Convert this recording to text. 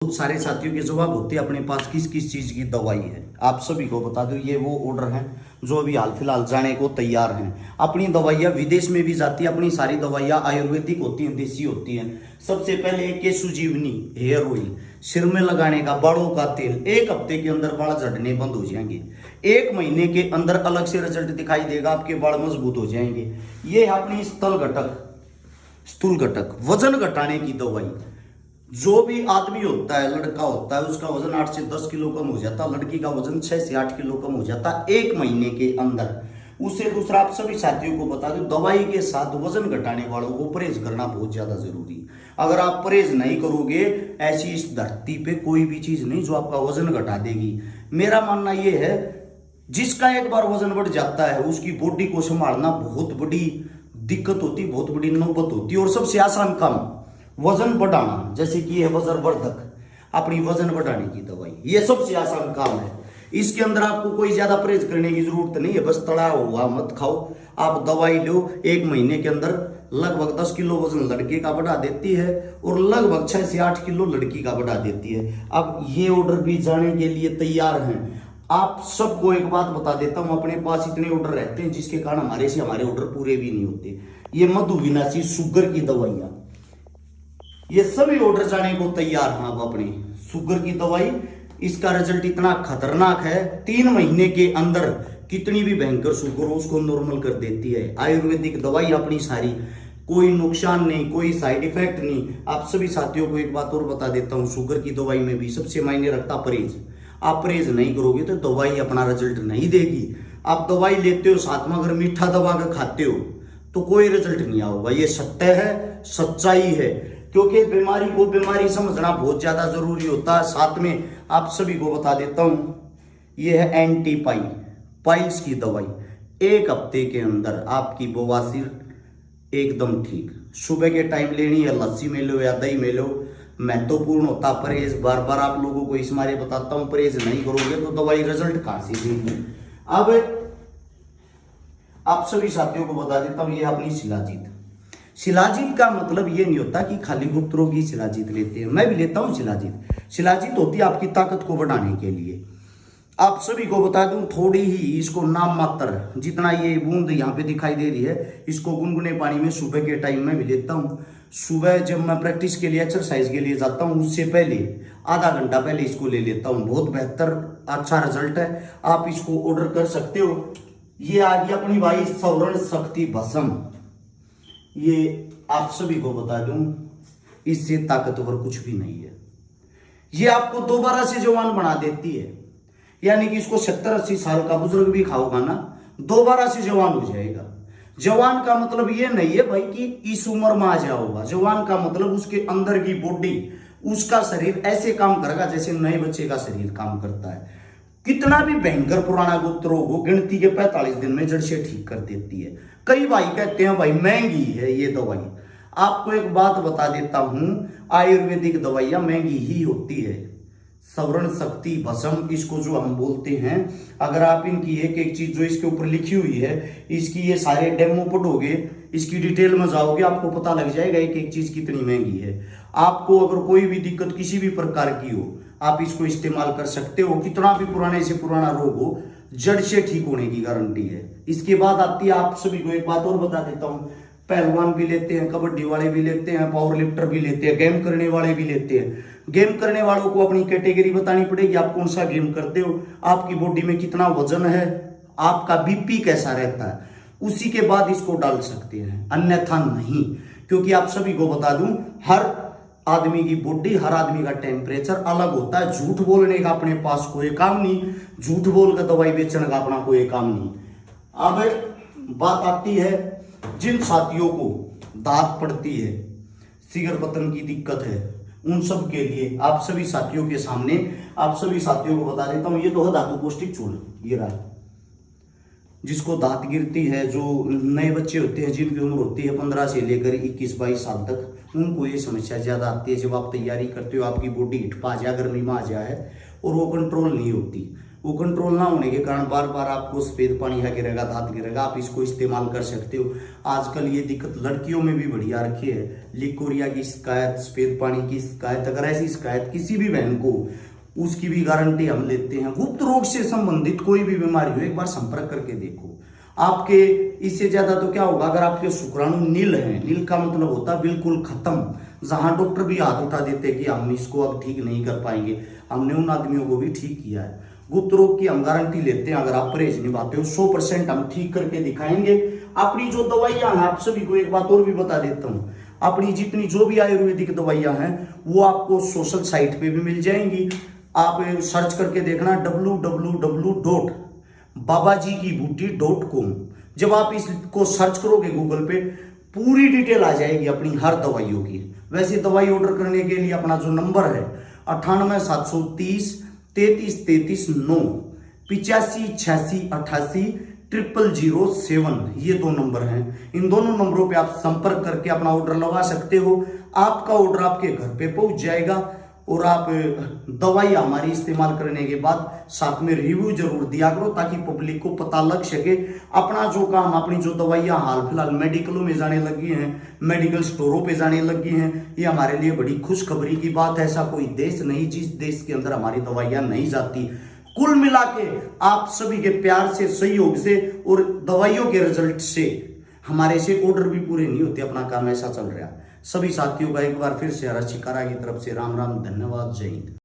बहुत सारे साथियों के जवाब होते हैं अपने पास किस किस चीज की दवाई है। आप सभी को बता दो ये वो ऑर्डर हैं जो अभी हाल फिलहाल जाने को तैयार हैं। अपनी दवाइयाँ विदेश में भी जाती है, अपनी सारी दवाइयाँ आयुर्वेदिक होती हैं, देसी होती हैं। सबसे पहले एक सुजीवनी हेयर ऑयल सिर में लगाने का, बालों का तेल, 1 हफ्ते के अंदर बाल झड़ने बंद हो जाएंगे। 1 महीने के अंदर अलग से रिजल्ट दिखाई देगा, आपके बाल मजबूत हो जाएंगे। ये है अपनी स्थूल घटक वजन घटाने की दवाई। जो भी आदमी होता है, लड़का होता है, उसका वजन 8 से 10 किलो कम हो जाता, लड़की का वजन 6 से 8 किलो कम हो जाता 1 महीने के अंदर। उससे दूसरा आप सभी साथियों को बता दो, दवाई के साथ वजन घटाने वालों को परहेज करना बहुत ज्यादा जरूरी है। अगर आप परहेज नहीं करोगे, ऐसी इस धरती पे कोई भी चीज नहीं जो आपका वजन घटा देगी। मेरा मानना यह है, जिसका एक बार वजन बढ़ जाता है उसकी बॉडी को संभालना बहुत बड़ी दिक्कत होती, बहुत बड़ी नौबत होती है। और सबसे आसान काम वजन बढ़ाना, जैसे कि यह वजनवर्धक, अपनी वजन बढ़ाने की दवाई, यह सबसे आसान काम है। इसके अंदर आपको कोई ज्यादा परहेज करने की जरूरत नहीं है, बस तला हुआ मत खाओ। आप दवाई लो, 1 महीने के अंदर लगभग 10 किलो वजन लड़के का बढ़ा देती है और लगभग 6 से 8 किलो लड़की का बढ़ा देती है। अब ये ऑर्डर भी जाने के लिए तैयार हैं। आप सबको एक बात बता देता हूं, अपने पास इतने ऑर्डर रहते हैं जिसके कारण हमारे ऑर्डर पूरे भी नहीं होते। ये मधुविनाशी शुगर की दवाइयां, ये सभी ऑर्डर जाने को तैयार हैं। अब अपनी शुगर की दवाई, इसका रिजल्ट इतना खतरनाक है, 3 महीने के अंदर कितनी भी भयंकर शुगर हो उसको नॉर्मल कर देती है। आयुर्वेदिक दवाई अपनी सारी, कोई नुकसान नहीं, कोई साइड इफेक्ट नहीं। आप सभी साथियों को एक बात और बता देता हूं, शुगर की दवाई में भी सबसे मायने रखता परहेज। आप परहेज नहीं करोगे तो दवाई अपना रिजल्ट नहीं देगी। आप दवाई लेते हो, साथ में अगर मीठा दबा कर खाते हो तो कोई रिजल्ट नहीं आएगा। ये सत्य है, सच्चाई है, क्योंकि बीमारी को बीमारी समझना बहुत ज्यादा जरूरी होता है। साथ में आप सभी को बता देता हूं, यह है एंटी पाइल्स की दवाई। 1 हफ्ते के अंदर आपकी बवासीर एकदम ठीक। सुबह के टाइम लेनी है, लस्सी में लो या दही में लो। महत्वपूर्ण होता परहेज, बार बार आप लोगों को इस मारे बताता हूं, परहेज नहीं करोगे तो दवाई रिजल्ट कहां से देगी। अब आप सभी साथियों को बता देता हूं, ये अपनी शिलाजीत। शिलाजीत का मतलब ये नहीं होता कि खाली गुप्त रोगी शिलाजीत लेते हैं, मैं भी लेता हूं शिलाजीत। शिलाजीत होती है आपकी ताकत को बढ़ाने के लिए। आप सभी को बता दूं, थोड़ी ही इसको नाम मात्र, जितना ये बूंद यहाँ पे दिखाई दे रही है, इसको गुनगुने पानी में सुबह के टाइम में भी लेता हूं। सुबह जब मैं प्रैक्टिस के लिए, एक्सरसाइज के लिए जाता हूं, उससे पहले आधा घंटा पहले इसको ले लेता हूं। बहुत बेहतर अच्छा रिजल्ट है, आप इसको ऑर्डर कर सकते हो। ये आ गई अपनी भाई सौरण शक्ति भस्म। ये आप सभी को बता दूं, इससे ताकतवर कुछ भी नहीं है। ये आपको दोबारा से जवान बना देती है, यानी कि इसको 70-80 साल का बुजुर्ग भी खाओगा ना, दोबारा से जवान हो जाएगा। जवान का मतलब ये नहीं है भाई कि इस उम्र में आ जाओगा। जवान का मतलब उसके अंदर की बॉडी, उसका शरीर ऐसे काम करेगा जैसे नए बच्चे का शरीर काम करता है। कितना भी भयंकर पुराना गुप्त रोग हो, गिनती के 45 दिन में जड़ से ठीक कर देती है। कई भाई कहते हैं भाई महंगी है ये दवाई। आपको एक बात बता देता हूं, आयुर्वेदिक दवाइयां महंगी ही होती है। सवर्ण शक्ति भस्म, इसको जो हम बोलते हैं, अगर आप इनकी एक एक चीज जो इसके ऊपर लिखी हुई है, इसकी ये सारे डेमो पढ़ोगे, इसकी डिटेल में जाओगे, आपको पता लग जाएगा एक एक चीज कितनी महंगी है। आपको अगर कोई भी दिक्कत किसी भी प्रकार की हो, आप इसको इस्तेमाल कर सकते हो। कितना भी पुराने से पुराना रोग हो, जड़ से ठीक होने की गारंटी है। इसके बाद आती है, आप सभी को एक बात और बता देता हूं, पहलवान भी लेते हैं, कबड्डी वाले भी लेते हैं, पावर लिफ्टर भी लेते हैं, गेम करने वाले भी लेते हैं। गेम करने वालों को अपनी कैटेगरी बतानी पड़ेगी, आप कौन सा गेम करते हो, आपकी बॉडी में कितना वजन है, आपका बीपी कैसा रहता है, उसी के बाद इसको डाल सकते हैं, अन्यथा नहीं। क्योंकि आप सभी को बता दूं, हर आदमी की बॉडी, हर आदमी का टेम्परेचर अलग होता है। झूठ बोलने का अपने पास कोई काम नहीं, झूठ बोल कर दवाई बेचने का अपना कोई काम नहीं। अब बात आती है जिन साथियों को दांत पड़ती है, सिगर पतन की दिक्कत है, उन सब के लिए आप सभी साथियों के सामने, आप सभी साथियों को बता देता हूं, ये तो है धातु पौष्टिक चूर्ण। ये रहा, जिसको दांत गिरती है, जो नए बच्चे होते हैं जिनकी उम्र होती है 15 से लेकर 21-22 साल तक, उनको ये समस्या ज्यादा आती है। जब आप तैयारी करते हो, आपकी बॉडी हिट पा जाए, गर्मी में आ जाए और वो कंट्रोल नहीं होती, वो कंट्रोल ना होने के कारण बार बार आपको सफेद पानी है गिरेगा, दांत गिरेगा। आप इसको इस्तेमाल कर सकते हो। आजकल ये दिक्कत लड़कियों में भी बढ़ी आ रखी है, लिकोरिया की शिकायत, सफेद पानी की शिकायत। अगर ऐसी शिकायत किसी भी बहन को, उसकी भी गारंटी हम लेते हैं। गुप्त रोग से संबंधित कोई भी बीमारी हो, एक बार संपर्क करके देखो। आपके इससे ज्यादा तो क्या होगा, अगर आपके शुक्राणु नील हैं, नील का मतलब होता है बिल्कुल खत्म, जहां डॉक्टर भी हाथ उठा देते हैं कि हम इसको अब ठीक नहीं कर पाएंगे, हमने उन आदमियों को भी ठीक किया है। गुप्त रोग की हम गारंटी लेते हैं। अगर आप परहेज निभाते हो 100% हम ठीक करके दिखाएंगे। अपनी जो दवाइयां हैं, आप सभी को एक बात और भी बता देता हूं, अपनी जितनी जो भी आयुर्वेदिक दवाइयां हैं वो आपको सोशल साइट पे भी मिल जाएंगी। आप सर्च करके देखना www.babajikibooty.com। जब आप इसको सर्च करोगे गूगल पे, पूरी डिटेल आ जाएगी अपनी हर दवाइयों की। वैसे दवाई ऑर्डर करने के लिए अपना जो नंबर है 98 730 33 33 9, 85 86 88 0007, ये 2 नंबर हैं। इन दोनों नंबरों पे आप संपर्क करके अपना ऑर्डर लगा सकते हो। आपका ऑर्डर आपके घर पे पहुंच जाएगा और आप दवाई हमारी इस्तेमाल करने के बाद साथ में रिव्यू जरूर दिया करो, ताकि पब्लिक को पता लग सके। अपना जो काम, अपनी जो दवाइयां हाल फिलहाल मेडिकलों में जाने लगी हैं, मेडिकल स्टोरों पे जाने लगी हैं, ये हमारे लिए बड़ी खुशखबरी की बात है। ऐसा कोई देश नहीं जिस देश के अंदर हमारी दवाइयां नहीं जाती। कुल मिला के आप सभी के प्यार से, सहयोग से और दवाइयों के रिजल्ट से हमारे से ऑर्डर भी पूरे नहीं होते। अपना काम ऐसा चल रहा है। सभी साथियों का एक बार फिर से हरा शिकारा की तरफ से राम राम, धन्यवाद, जय हिंद।